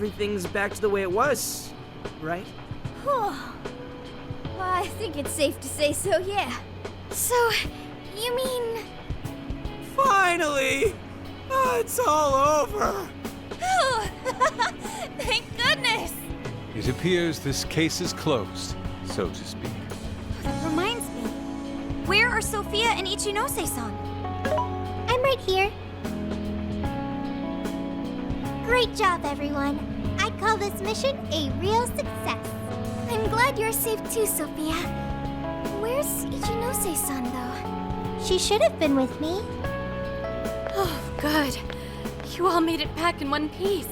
everything's back to the way it was, right? Well, I think it's safe to say so, yeah. So, you mean... Finally! It's all over! Thank goodness! It appears this case is closed, so to speak. That reminds me. Where are Sophia and Ichinose-san? I'm right here. Great job, everyone. I call this mission a real success. I'm glad you're safe too, Sophia. Where's Ichinose-san, though? She should have been with me. Oh, good. You all made it back in one piece.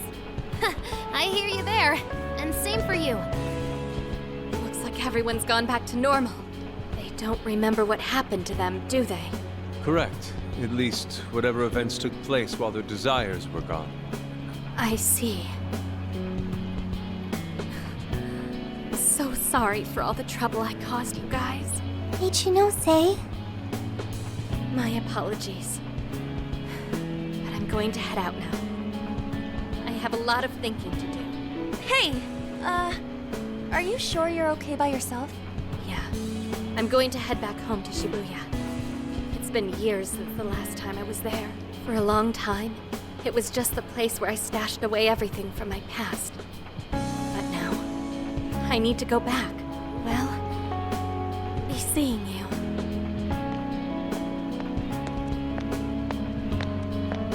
I hear you there. And same for you. Looks like everyone's gone back to normal. They don't remember what happened to them, do they? Correct. At least, whatever events took place while their desires were gone. I see. So sorry for all the trouble I caused you guys. Ichinose? My apologies. But I'm going to head out now. I have a lot of thinking to do. Hey, are you sure you're okay by yourself? Yeah. I'm going to head back home to Shibuya. It's been years since the last time I was there. For a long time, it was just the place where I stashed away everything from my past. But now, I need to go back. Well, be seeing you.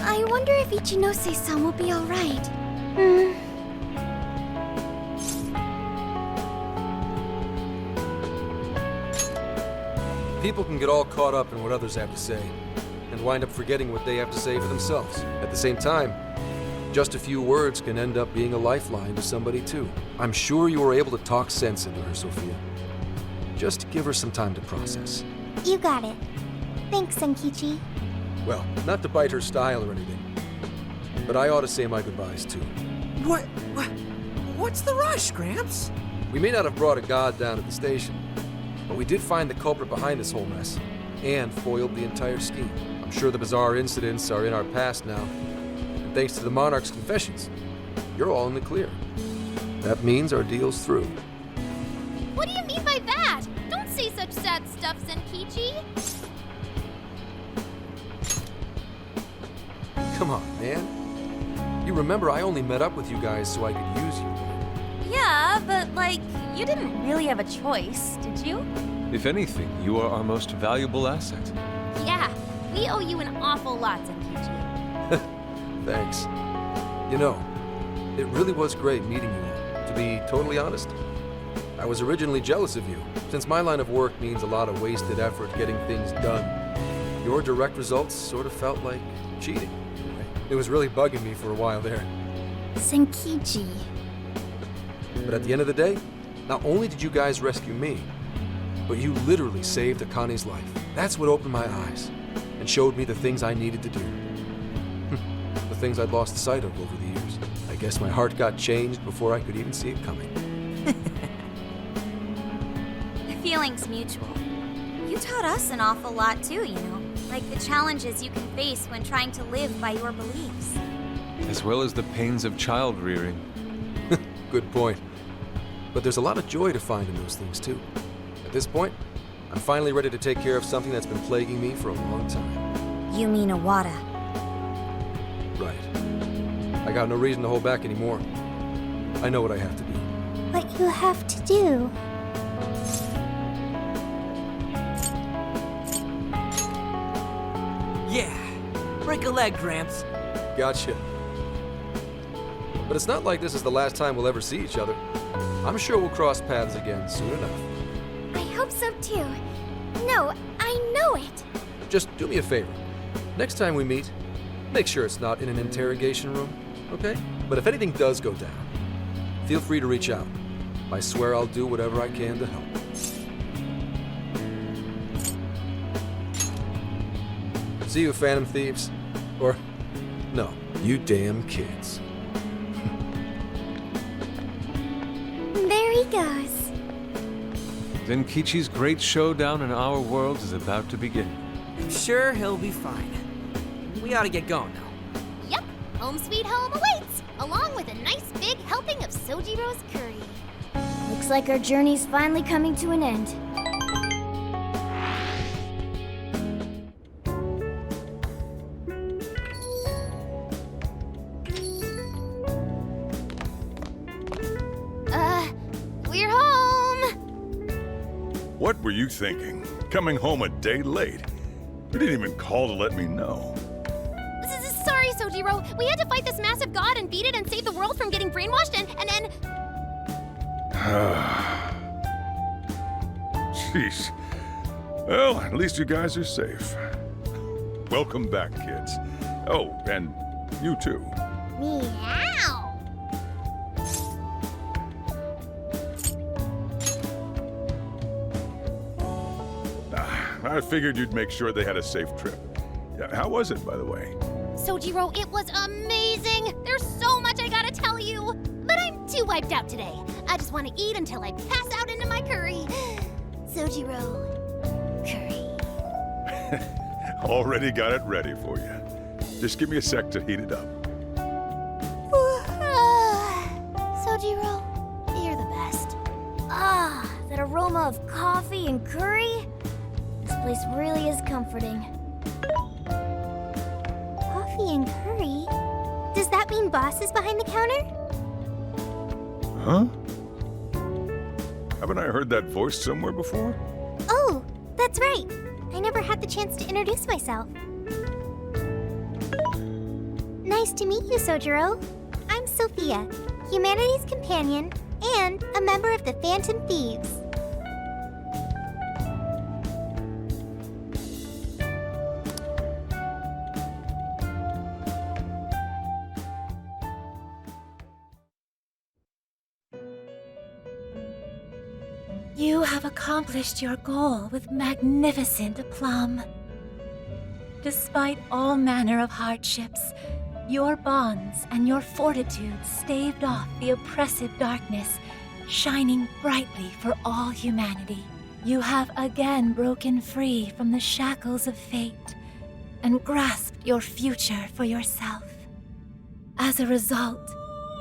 I wonder if Ichinose-san will be alright. People can get all caught up in what others have to say, and wind up forgetting what they have to say for themselves. At the same time, just a few words can end up being a lifeline to somebody too. I'm sure you were able to talk sense into her, Sophia. Just give her some time to process. You got it. Thanks, Senkichi. Well, not to bite her style or anything, but I ought to say my goodbyes too. What's the rush, Gramps? We may not have brought a god down at the station, but we did find the culprit behind this whole mess, and foiled the entire scheme. I'm sure the bizarre incidents are in our past now, and thanks to the Monarch's confessions, you're all in the clear. That means our deal's through. What do you mean by that? Don't say such sad stuff, Senkichi. Come on, man. You remember I only met up with you guys so I could use you. Yeah, but you didn't really have a choice, did you? If anything, you are our most valuable asset. Yeah, we owe you an awful lot, Senkichi. Thanks. You know, it really was great meeting you all. To be totally honest, I was originally jealous of you, since my line of work means a lot of wasted effort getting things done. Your direct results sort of felt like cheating. It was really bugging me for a while there. Senkichi. But at the end of the day, not only did you guys rescue me, but you literally saved Akane's life. That's what opened my eyes and showed me the things I needed to do. The things I'd lost sight of over the years. I guess my heart got changed before I could even see it coming. The feeling's mutual. You taught us an awful lot too, you know. Like the challenges you can face when trying to live by your beliefs. As well as the pains of child rearing. Good point. But there's a lot of joy to find in those things too. At this point, I'm finally ready to take care of something that's been plaguing me for a long time. You mean Awada? Right. I got no reason to hold back anymore. I know what I have to do. What you have to do? Yeah. Break a leg, Gramps. Gotcha. But it's not like this is the last time we'll ever see each other. I'm sure we'll cross paths again soon enough. I hope so too. No, I know it. Just do me a favor. Next time we meet, make sure it's not in an interrogation room, okay? But if anything does go down, feel free to reach out. I swear I'll do whatever I can to help. See you, Phantom Thieves. Or, no, you damn kids. There he goes. Zenkichi's great showdown in our world is about to begin. I'm sure he'll be fine. We ought to get going now. Yep, home sweet home awaits, along with a nice big helping of Sojiro's curry. Looks like our journey's finally coming to an end. We're home! What were you thinking? Coming home a day late? You didn't even call to let me know. Sorry, Sojiro. We had to fight this massive god and beat it and save the world from getting brainwashed and Jeez. Well, at least you guys are safe. Welcome back, kids. Oh, and you too. Meow! I figured you'd make sure they had a safe trip. Yeah, how was it, by the way? Sojiro, it was amazing! There's so much I gotta tell you! But I'm too wiped out today. I just want to eat until I pass out into my curry. Sojiro, curry. Already got it ready for you. Just give me a sec to heat it up. Sojiro, you're the best. Ah, that aroma of coffee and curry? This place really is comforting. Coffee and curry? Does that mean Boss is behind the counter? Huh? Haven't I heard that voice somewhere before? Oh, that's right. I never had the chance to introduce myself. Nice to meet you, Sojiro. I'm Sophia, humanity's companion and a member of the Phantom Thieves. You have accomplished your goal with magnificent aplomb. Despite all manner of hardships, your bonds and your fortitude staved off the oppressive darkness, shining brightly for all humanity. You have again broken free from the shackles of fate and grasped your future for yourself. As a result,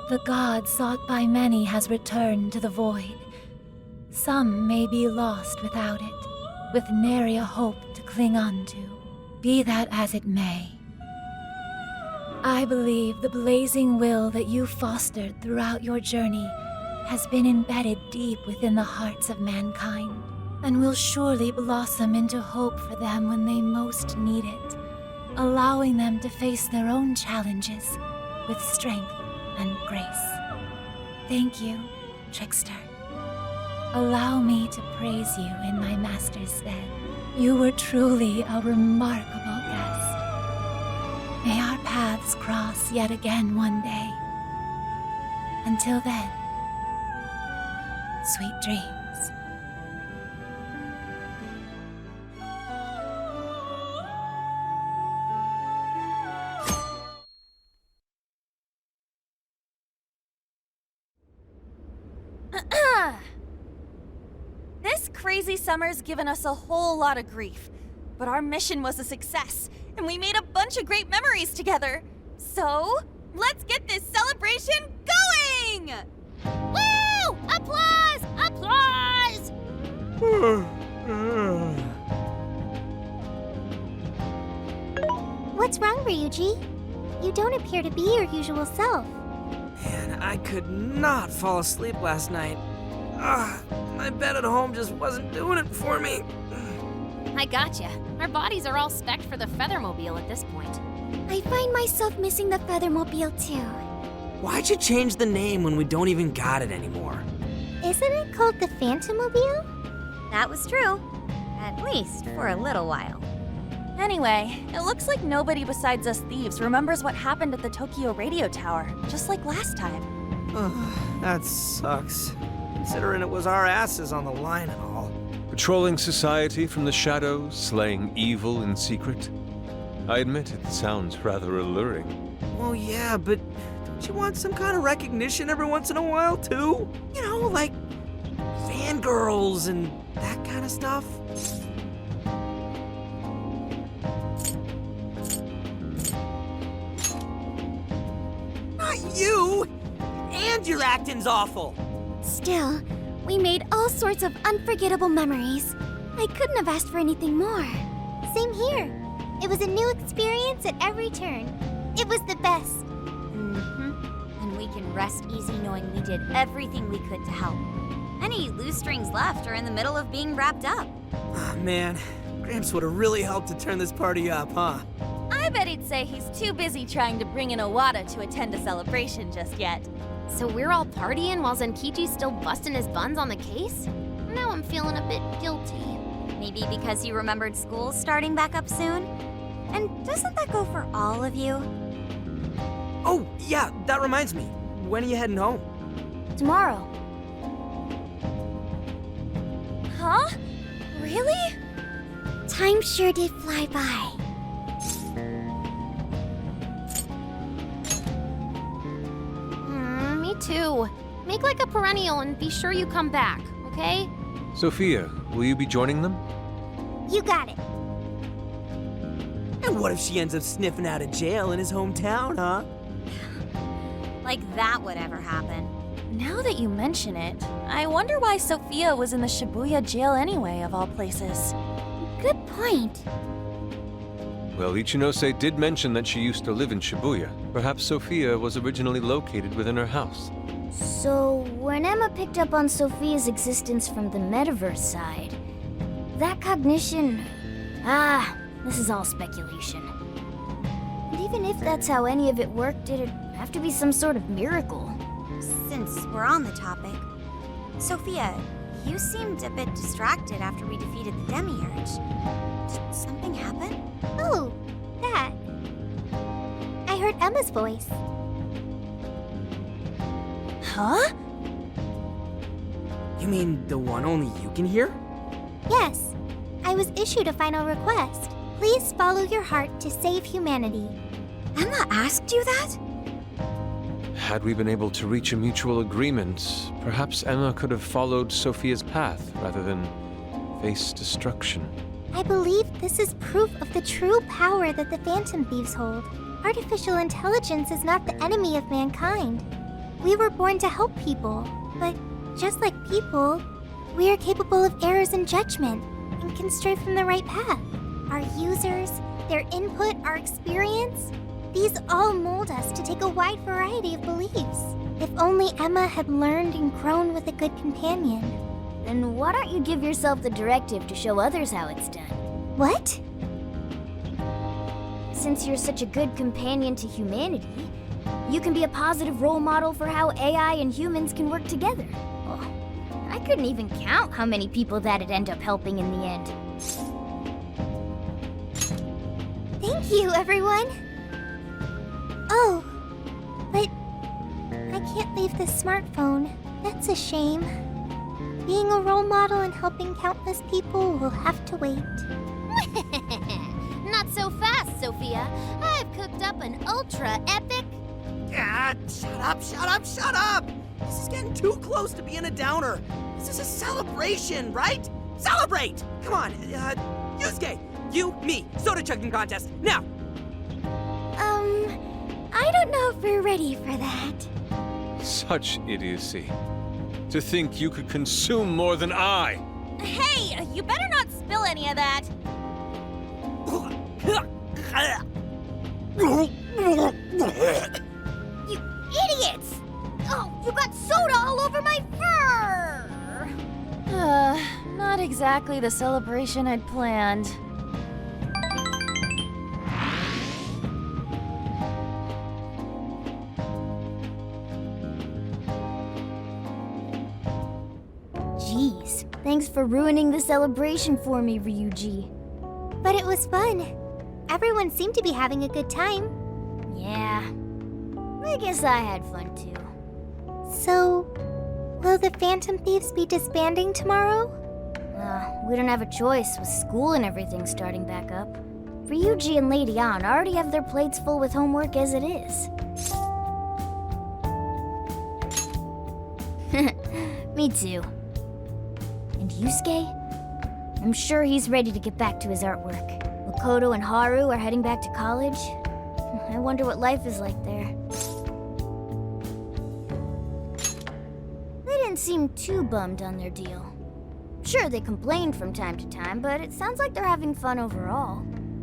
the god sought by many has returned to the void. Some may be lost without it, with nary a hope to cling on to. Be that as it may, I believe the blazing will that you fostered throughout your journey has been embedded deep within the hearts of mankind, and will surely blossom into hope for them when they most need it, allowing them to face their own challenges with strength and grace. Thank you, Trickster. Allow me to praise you in my master's stead. You were truly a remarkable guest. May our paths cross yet again one day. Until then, sweet dreams. This crazy summer's given us a whole lot of grief, but our mission was a success, and we made a bunch of great memories together. So, let's get this celebration going! Woo! Applause! Applause! What's wrong, Ryuji? You don't appear to be your usual self. Man, I could not fall asleep last night. My bed at home just wasn't doing it for me. I gotcha. Our bodies are all spec'd for the Feathermobile at this point. I find myself missing the Feathermobile too. Why'd you change the name when we don't even got it anymore? Isn't it called the Phantommobile? That was true. At least for a little while. Anyway, it looks like nobody besides us thieves remembers what happened at the Tokyo radio tower, just like last time. That sucks. Considering it was our asses on the line and all. Patrolling society from the shadows, slaying evil in secret. I admit it sounds rather alluring. Well, yeah, but don't you want some kind of recognition every once in a while, too? You know, like fangirls and that kind of stuff? Not you! your acting's awful. Still, we made all sorts of unforgettable memories. I couldn't have asked for anything more. Same here. It was a new experience at every turn. It was the best. Mm-hmm. And we can rest easy knowing we did everything we could to help. Any loose strings left are in the middle of being wrapped up. Oh, man, Gramps would have really helped to turn this party up, huh? I bet he'd say he's too busy trying to bring in Owada to attend a celebration just yet. So we're all partying while Zenkichi's still busting his buns on the case? Now I'm feeling a bit guilty. Maybe because you remembered school starting back up soon? And doesn't that go for all of you? Oh, yeah, that reminds me. When are you heading home? Tomorrow. Huh? Really? Time sure did fly by. Me too. Make like a perennial and be sure you come back, okay? Sophia, will you be joining them? You got it. And what if she ends up sniffing out of jail in his hometown, huh? Like that would ever happen. Now that you mention it, I wonder why Sophia was in the Shibuya jail anyway, of all places. Good point. Well, Ichinose did mention that she used to live in Shibuya. Perhaps Sophia was originally located within her house. So, when Emma picked up on Sophia's existence from the metaverse side, that cognition... this is all speculation. And even if that's how any of it worked, it'd have to be some sort of miracle. Since we're on the topic, Sophia, you seemed a bit distracted after we defeated the Demiurge. Did something happen? Oh, that. I heard Emma's voice. Huh? You mean the one only you can hear? Yes, I was issued a final request. Please follow your heart to save humanity. Emma asked you that? Had we been able to reach a mutual agreement, perhaps Emma could have followed Sophia's path rather than face destruction. I believe this is proof of the true power that the Phantom Thieves hold. Artificial intelligence is not the enemy of mankind. We were born to help people, but just like people, we are capable of errors in judgment and can stray from the right path. Our users, their input, our experience, these all mold us to take a wide variety of beliefs. If only Emma had learned and grown with a good companion. Then why don't you give yourself the directive to show others how it's done? What? Since you're such a good companion to humanity, you can be a positive role model for how AI and humans can work together. Oh, I couldn't even count how many people that'd end up helping in the end. Thank you, everyone. Oh, but I can't leave this smartphone. That's a shame. Being a role model and helping countless people will have to wait. Not so fast, Sophia. I've cooked up an ultra-epic... Ah, shut up! This is getting too close to being a downer. This is a celebration, right? Celebrate! Come on, Yusuke, you, me, soda chugging contest, now! I don't know if we're ready for that. Such idiocy. To think you could consume more than I! Hey, you better not spill any of that. You idiots! Oh, you got soda all over my fur! Not exactly the celebration I'd planned. Jeez, thanks for ruining the celebration for me, Ryuji. But it was fun. Everyone seemed to be having a good time. Yeah, I guess I had fun too. So, will the Phantom Thieves be disbanding tomorrow? We don't have a choice with school and everything starting back up. Ryuji and Lady Ann already have their plates full with homework as it is. Me too. And Yusuke? I'm sure he's ready to get back to his artwork. Makoto and Haru are heading back to college. I wonder what life is like there. didn't seem too bummed on their deal. Sure, they complained from time to time, but it sounds like they're having fun overall.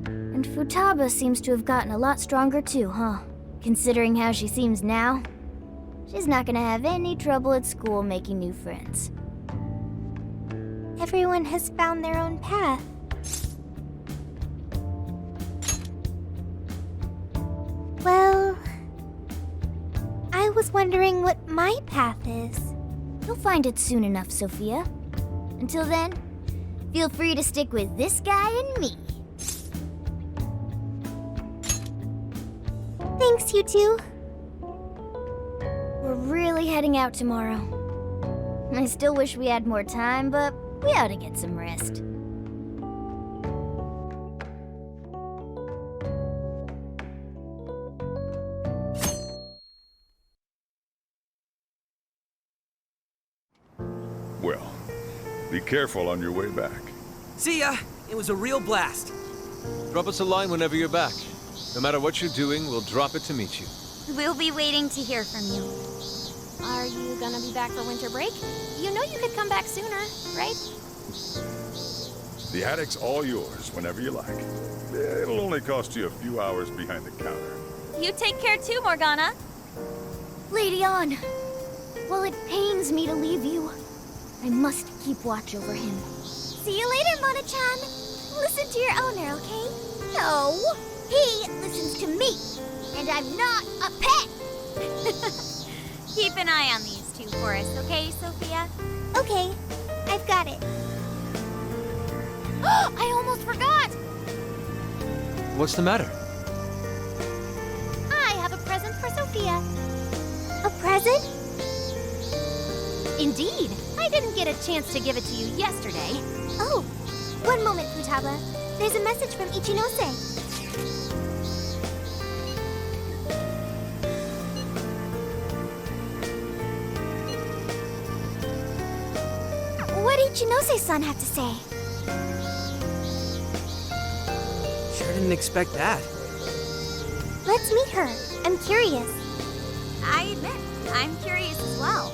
And Futaba seems to have gotten a lot stronger too, huh? Considering how she seems now, she's not gonna have any trouble at school making new friends. Everyone has found their own path. Well, I was wondering what my path is. You'll find it soon enough, Sophia. Until then, feel free to stick with this guy and me. Thanks, you two. We're really heading out tomorrow. I still wish we had more time, but we ought to get some rest. Well, be careful on your way back. See ya. It was a real blast. Drop us a line whenever you're back. No matter what you're doing, we'll drop it to meet you. We'll be waiting to hear from you. Are you gonna be back for winter break? You know you could come back sooner, right? The attic's all yours whenever you like. It'll only cost you a few hours behind the counter. You take care too, Morgana. Lady On, while it pains me to leave you, I must keep watch over him. See you later, Mona-chan. Listen to your owner, okay? No, he listens to me, and I'm not a pet. Keep an eye on these two for us, okay, Sophia? Okay, I've got it. I almost forgot! What's the matter? I have a present for Sophia. A present? Indeed. I didn't get a chance to give it to you yesterday. Oh, one moment, Futaba. There's a message from Ichinose. What did Ichinose-san have to say? Sure didn't expect that. Let's meet her. I'm curious. I admit, I'm curious as well.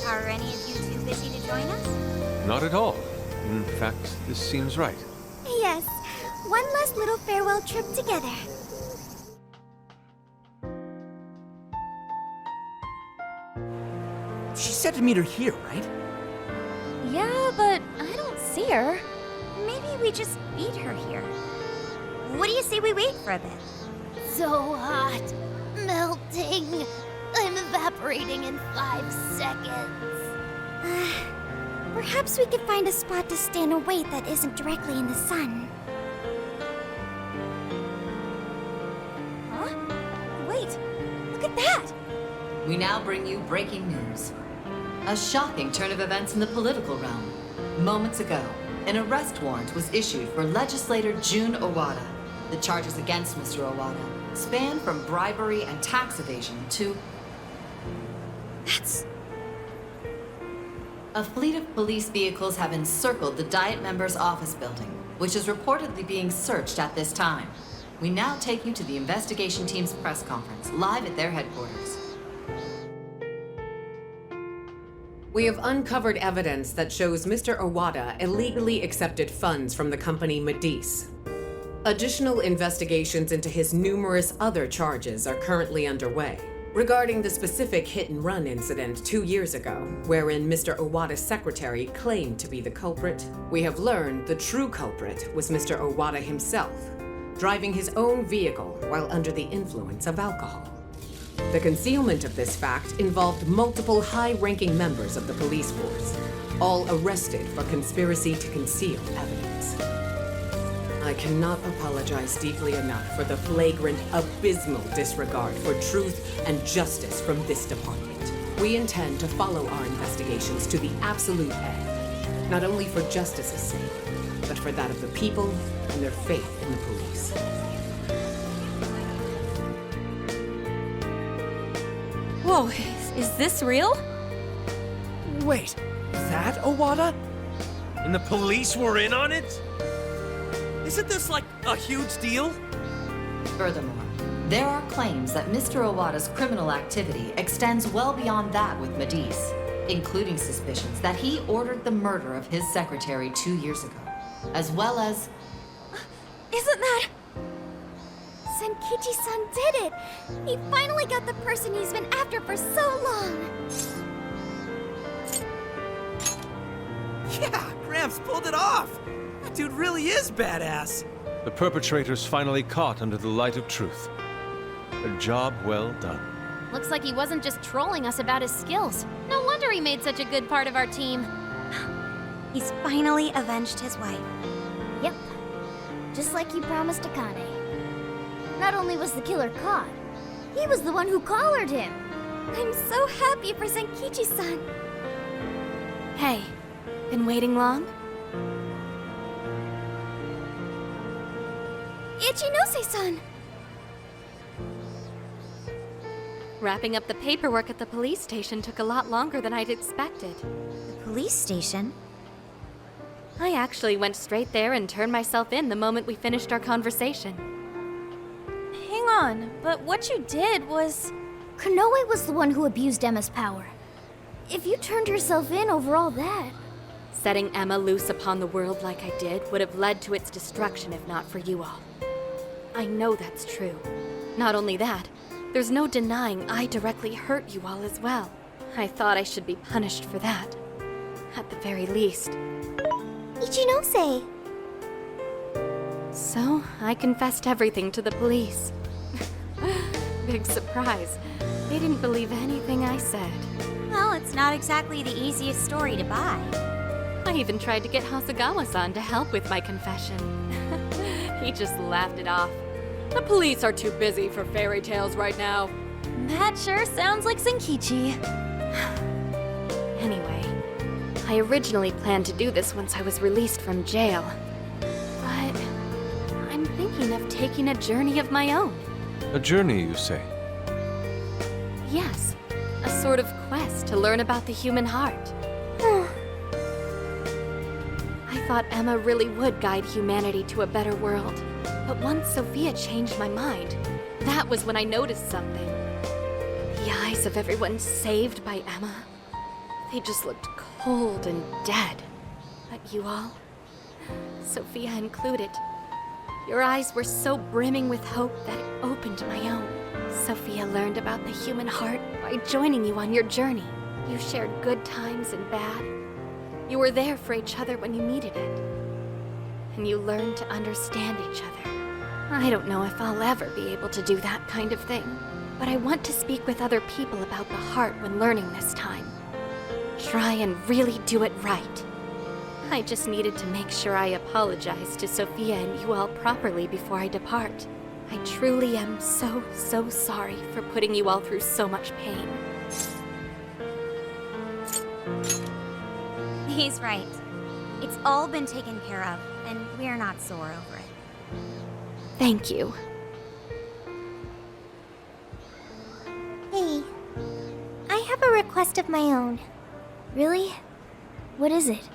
Are any of you too busy to join us? Not at all. In fact, this seems right. Yes, one last little farewell trip together. She said to meet her here, right? Yeah, but I don't see her. Maybe we just meet her here. What do you say we wait for a bit? So hot, melting. I'm evaporating in 5 seconds. Perhaps we could find a spot to stand and wait that isn't directly in the sun. Huh? Wait, look at that! We now bring you breaking news. A shocking turn of events in the political realm. Moments ago, an arrest warrant was issued for legislator Jun Owada. The charges against Mr. Owada span from bribery and tax evasion to... That's... A fleet of police vehicles have encircled the Diet members' office building, which is reportedly being searched at this time. We now take you to the investigation team's press conference, live at their headquarters. We have uncovered evidence that shows Mr. Owada illegally accepted funds from the company Medice. Additional investigations into his numerous other charges are currently underway. Regarding the specific hit-and-run incident 2 years ago, wherein Mr. Owada's secretary claimed to be the culprit, we have learned the true culprit was Mr. Owada himself, driving his own vehicle while under the influence of alcohol. The concealment of this fact involved multiple high-ranking members of the police force, all arrested for conspiracy to conceal evidence. I cannot apologize deeply enough for the flagrant, abysmal disregard for truth and justice from this department. We intend to follow our investigations to the absolute end, not only for justice's sake, but for that of the people and their faith in the police. Whoa, is this real? Wait, that Owada? And the police were in on it? Isn't this like a huge deal? Furthermore, there are claims that Mr. Owada's criminal activity extends well beyond that with Medice. including suspicions that he ordered the murder of his secretary 2 years ago, as well as... Isn't that... Senkichi-san did it! He finally got the person he's been after for so long! Yeah, Gramps pulled it off! That dude really is badass! The perpetrator's finally caught under the light of truth. A job well done. Looks like he wasn't just trolling us about his skills. No wonder he made such a good part of our team. He's finally avenged his wife. Yep. Just like you promised Akane. Not only was the killer caught, he was the one who collared him. I'm so happy for Senkichi-san. Hey, been waiting long? Ichinose-san! Wrapping up the paperwork at the police station took a lot longer than I'd expected. The police station? I actually went straight there and turned myself in the moment we finished our conversation. Hang on, but what you did was... Konoe was the one who abused Emma's power. If you turned yourself in over all that... Setting Emma loose upon the world like I did would have led to its destruction if not for you all. I know that's true. Not only that, there's no denying I directly hurt you all as well. I thought I should be punished for that. At the very least. Ichinose! So, I confessed everything to the police. Big surprise. They didn't believe anything I said. Well, it's not exactly the easiest story to buy. I even tried to get Hasegawa-san to help with my confession. He just laughed it off. The police are too busy for fairy tales right now. That sure sounds like Senkichi. Anyway, I originally planned to do this once I was released from jail. But I'm thinking of taking a journey of my own. A journey, you say? Yes, a sort of quest to learn about the human heart. I thought Emma really would guide humanity to a better world. But once Sophia changed my mind, that was when I noticed something. The eyes of everyone saved by Emma, they just looked cold and dead. But you all, Sophia included, your eyes were so brimming with hope that it opened my own. Sophia learned about the human heart by joining you on your journey. You shared good times and bad. You were there for each other when you needed it. And you learned to understand each other. I don't know if I'll ever be able to do that kind of thing, but I want to speak with other people about the heart when learning this time. Try and really do it right. I just needed to make sure I apologized to Sophia and you all properly before I depart. I truly am so sorry for putting you all through so much pain. He's right. It's all been taken care of, and we're not sore over it. Thank you. Hey, I have a request of my own. Really? What is it?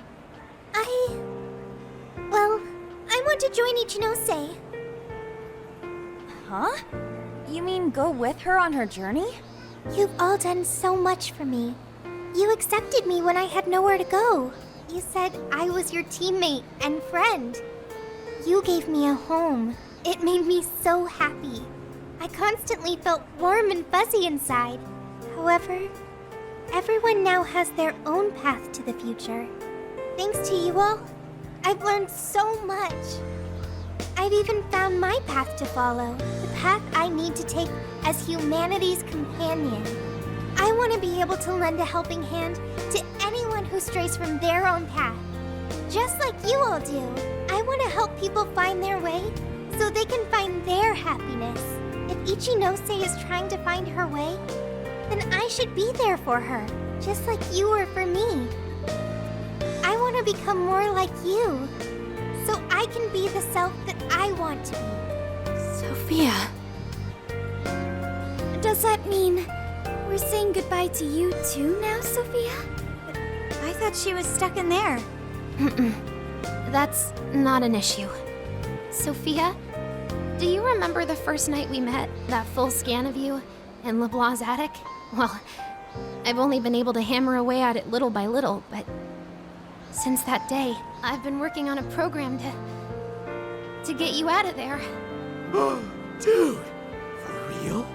Well, I want to join Ichinose. Huh? You mean go with her on her journey? You've all done so much for me. You accepted me when I had nowhere to go. You said I was your teammate and friend. You gave me a home. It made me so happy. I constantly felt warm and fuzzy inside. However, everyone now has their own path to the future. Thanks to you all, I've learned so much. I've even found my path to follow, the path I need to take as humanity's companion. I want to be able to lend a helping hand to anyone who strays from their own path. Just like you all do, I want to help people find their way so they can find their happiness. If Ichinose is trying to find her way, then I should be there for her, just like you were for me. I want to become more like you, so I can be the self that I want to be. Sophia. Does that mean we're saying goodbye to you too now, Sophia? I thought she was stuck in there. That's not an issue. Sophia, do you remember the first night we met? That full scan of you in LeBlanc's attic? Well, I've only been able to hammer away at it little by little, but since that day, I've been working on a program to get you out of there. Dude, for real?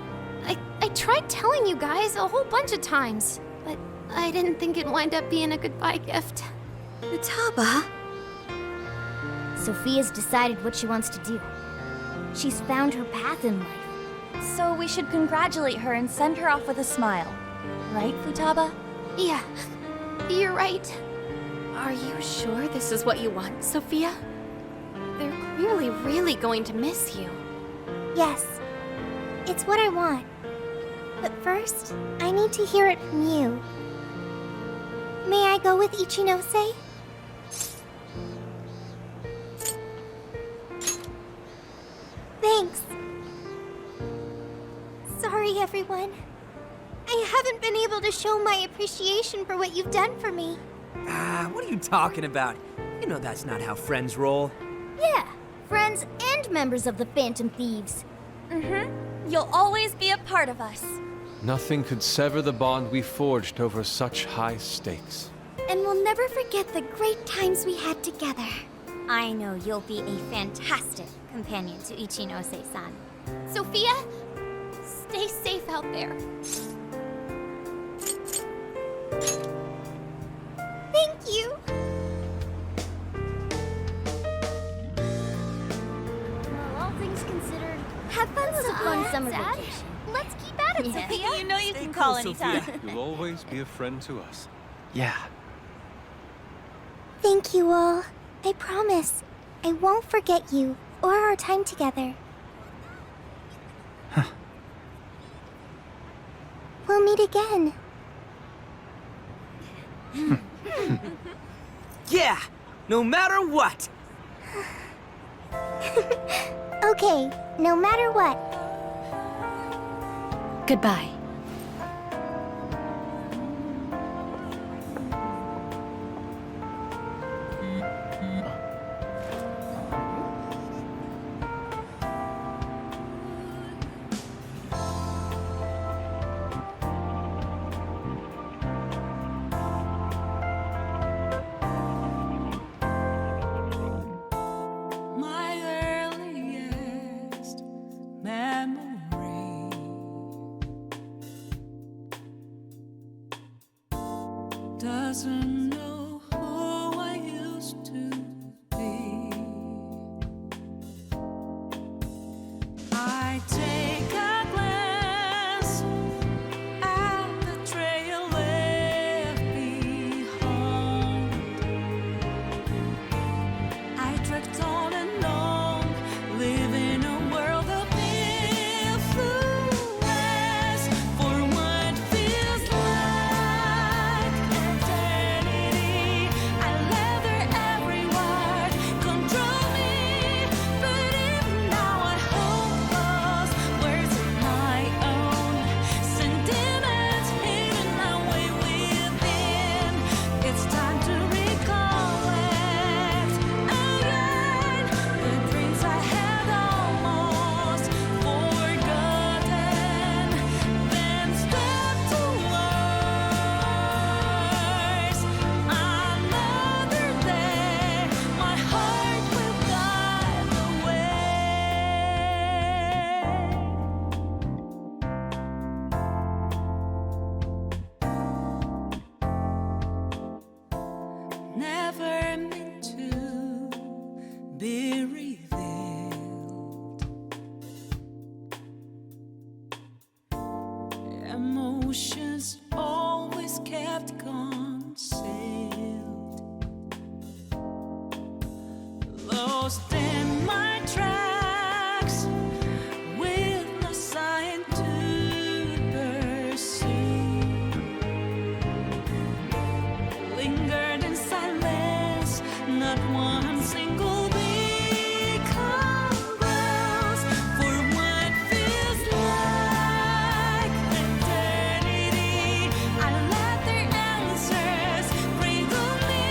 I tried telling you guys a whole bunch of times, but I didn't think it'd wind up being a goodbye gift. Futaba? Sophia's decided what she wants to do. She's found her path in life. So we should congratulate her and send her off with a smile. Right, Futaba? Yeah, you're right. Are you sure this is what you want, Sophia? They're clearly really going to miss you. Yes, it's what I want. But first, I need to hear it from you. May I go with Ichinose? Thanks. Sorry, everyone. I haven't been able to show my appreciation for what you've done for me. What are you talking about? You know that's not how friends roll. Yeah, friends and members of the Phantom Thieves. You'll always be a part of us. Nothing could sever the bond we forged over such high stakes. And we'll never forget the great times we had together. I know you'll be a fantastic companion to Ichinose-san. Sophia, stay safe out there. Thank you. Well, all things considered, Have fun, it was a Sophia. fun summer Sad. vacation. Let's keep at it, Sophia. You know you Stay can cool, call Sophia. anytime. You'll always be a friend to us. Yeah. Thank you all. I promise. I won't forget you or our time together. We'll meet again. Yeah, no matter what. Okay, no matter what. Goodbye. My earliest memory doesn't know who I used to be. I take a glance at the trail left behind. I drift on and on, living a world of influence for what feels like eternity. I let their every word control me, but even now I hold those words of my own. Sentiments hidden away within. It's time to recollect again the dreams I had almost forgotten. Then step towards another day. My heart will guide the way. Never meant to be revealed. Emotions always kept concealed. Lost in my tracks with no sign to pursue. Lingered in silence, not one single beat grows for what feels like eternity. I let their answers cradle me,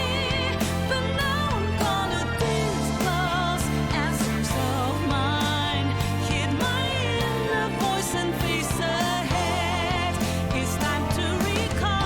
but now I'm gonna disclose answers of mine. Hid my inner voice and face ahead. It's time to recall.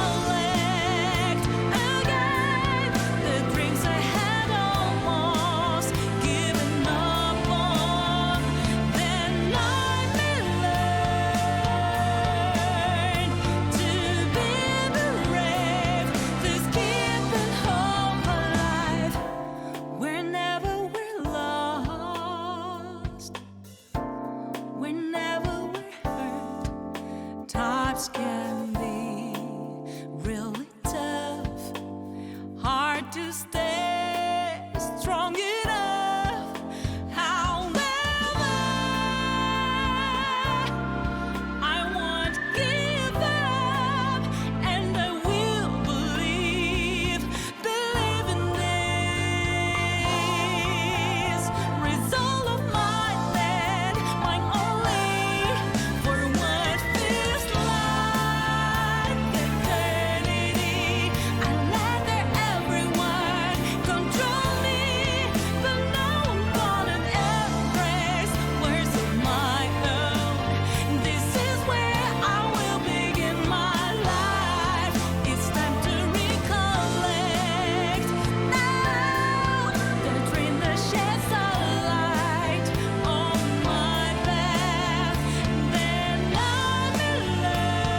stay strong enough. However, I won't give up, and I will believe in this. Result of my land, mine only, for what feels like eternity. I let everyone control me, but now I'm gonna embrace words of my own. This is where I will begin my life. It's time to recollect now. The dream that sheds a light on my path. Then I will learn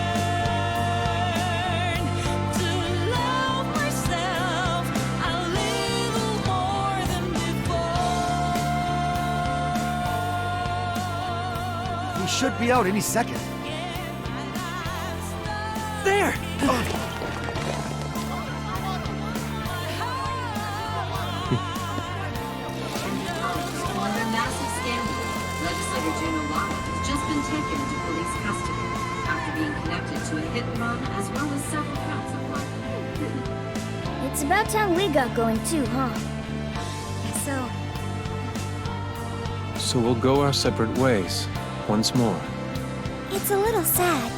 to love myself a little more than before. We should be out any second. There! Under massive scandal, legislator June Owada has just been taken into police custody after being connected to a hit and run as well as several counts of murder. It's about time we got going too, huh? So we'll go our separate ways once more. It's a little sad.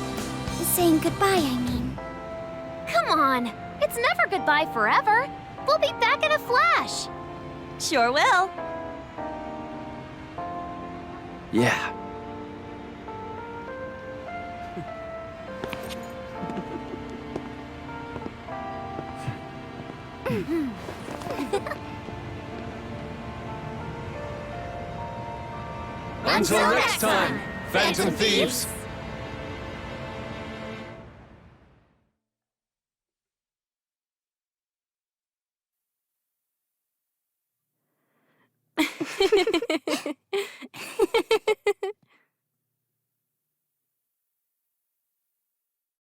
Saying goodbye, I mean. Come on! It's never goodbye forever! We'll be back in a flash! Sure will. Yeah. Until next time, Phantom Thieves!